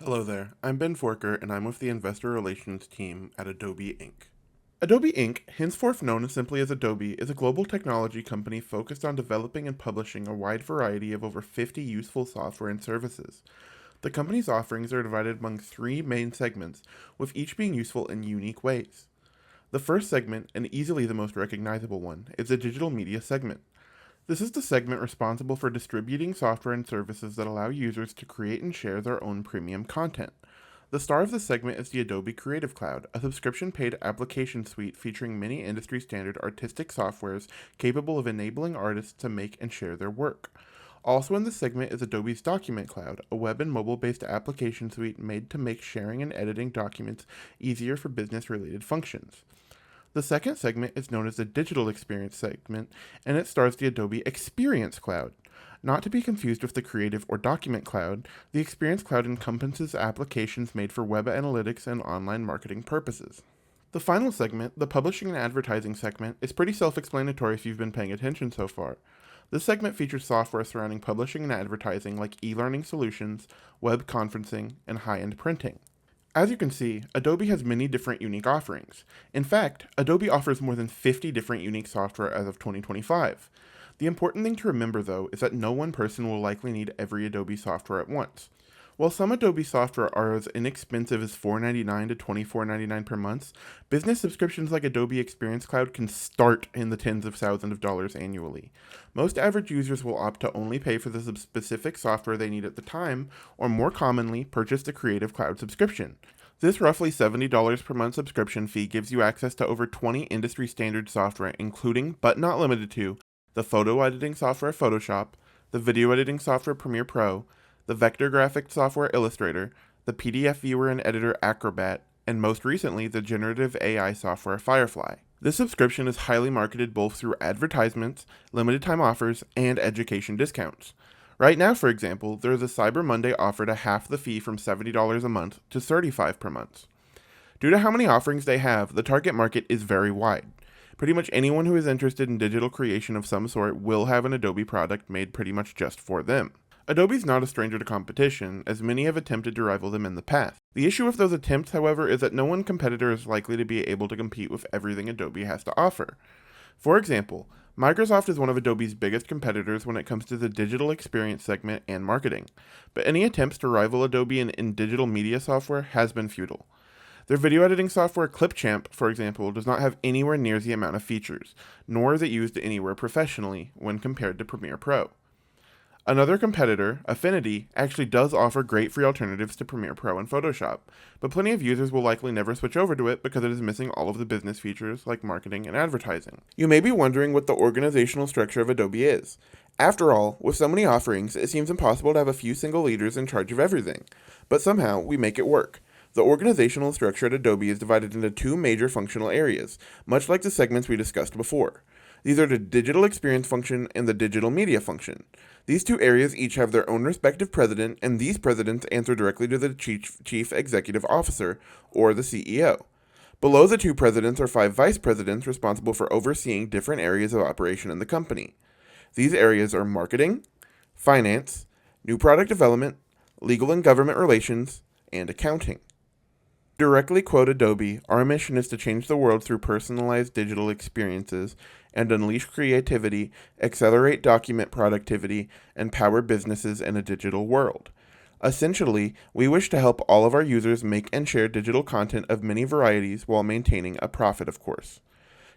Hello there, I'm Ben Forker, and I'm with the Investor Relations team at Adobe Inc. Adobe Inc., henceforth known simply as Adobe, is a global technology company focused on developing and publishing a wide variety of over 50 useful software and services. The company's offerings are divided among three main segments, with each being useful in unique ways. The first segment, and easily the most recognizable one, is the digital media segment. This is the segment responsible for distributing software and services that allow users to create and share their own premium content. The star of the segment is the Adobe Creative Cloud, a subscription-paid application suite featuring many industry-standard artistic softwares capable of enabling artists to make and share their work. Also in this segment is Adobe's Document Cloud, a web and mobile-based application suite made to make sharing and editing documents easier for business-related functions. The second segment is known as the Digital Experience segment, and it stars the Adobe Experience Cloud. Not to be confused with the Creative or Document Cloud, the Experience Cloud encompasses applications made for web analytics and online marketing purposes. The final segment, the Publishing and Advertising segment, is pretty self-explanatory if you've been paying attention so far. This segment features software surrounding publishing and advertising like e-learning solutions, web conferencing, and high-end printing. As you can see, Adobe has many different unique offerings. In fact, Adobe offers more than 50 different unique software as of 2025. The important thing to remember though is that no one person will likely need every Adobe software at once. While some Adobe software are as inexpensive as $4.99 to $24.99 per month, business subscriptions like Adobe Experience Cloud can start in the tens of thousands of dollars annually. Most average users will opt to only pay for the specific software they need at the time, or more commonly, purchase the Creative Cloud subscription. This roughly $70 per month subscription fee gives you access to over 20 industry standard software, including, but not limited to, the photo editing software Photoshop, the video editing software Premiere Pro, the vector graphics software Illustrator, the PDF viewer and editor Acrobat, and most recently the generative AI software Firefly. This subscription is highly marketed both through advertisements, limited time offers, and education discounts. Right now, for example, there is a Cyber Monday offer to half the fee from $70 a month to $35 per month. Due to how many offerings they have, the target market is very wide. Pretty much anyone who is interested in digital creation of some sort will have an Adobe product made pretty much just for them. Adobe's not a stranger to competition, as many have attempted to rival them in the past. The issue with those attempts, however, is that no one competitor is likely to be able to compete with everything Adobe has to offer. For example, Microsoft is one of Adobe's biggest competitors when it comes to the digital experience segment and marketing, but any attempts to rival Adobe in digital media software has been futile. Their video editing software Clipchamp, for example, does not have anywhere near the amount of features, nor is it used anywhere professionally when compared to Premiere Pro. Another competitor, Affinity, actually does offer great free alternatives to Premiere Pro and Photoshop, but plenty of users will likely never switch over to it because it is missing all of the business features like marketing and advertising. You may be wondering what the organizational structure of Adobe is. After all, with so many offerings, it seems impossible to have a few single leaders in charge of everything, but somehow we make it work. The organizational structure at Adobe is divided into two major functional areas, much like the segments we discussed before. These are the digital experience function and the digital media function. These two areas each have their own respective president, and these presidents answer directly to the chief executive officer, or the CEO. Below the two presidents are 5 vice presidents responsible for overseeing different areas of operation in the company. These areas are marketing, finance, new product development, legal and government relations, and accounting. Directly quote Adobe, "Our mission is to change the world through personalized digital experiences and unleash creativity, accelerate document productivity, and power businesses in a digital world." Essentially, we wish to help all of our users make and share digital content of many varieties while maintaining a profit, of course.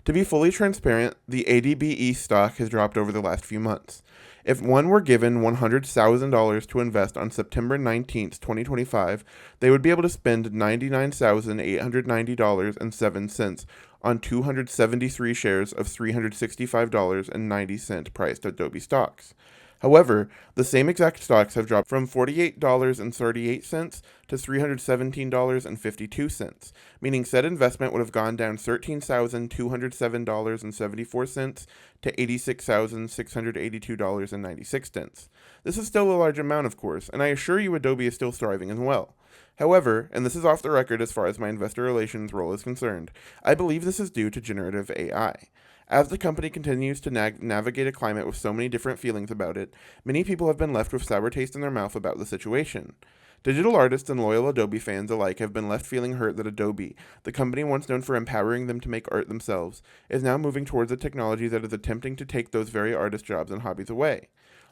To be fully transparent, the ADBE stock has dropped over the last few months. If one were given $100,000 to invest on September 19th, 2025, they would be able to spend $99,890.07 on 273 shares of $365.90 priced Adobe stocks. However, the same exact stocks have dropped from $48.38 to $317.52, meaning said investment would have gone down $13,207.74 to $86,682.96. This is still a large amount, of course, and I assure you Adobe is still thriving as well. However, and this is off the record as far as my investor relations role is concerned, I believe this is due to generative AI. As the company continues to navigate a climate with so many different feelings about it, many people have been left with sour taste in their mouth about the situation. Digital artists and loyal Adobe fans alike have been left feeling hurt that Adobe, the company once known for empowering them to make art themselves, is now moving towards a technology that is attempting to take those very artist jobs and hobbies away.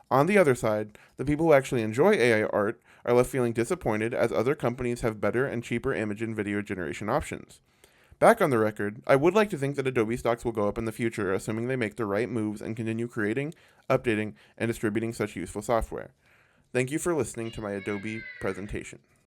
On the other side, the people who actually enjoy AI art are left feeling disappointed as other companies have better and cheaper image and video generation options. Back on the record, I would like to think that Adobe stocks will go up in the future, assuming they make the right moves and continue creating, updating, and distributing such useful software. Thank you for listening to my Adobe presentation.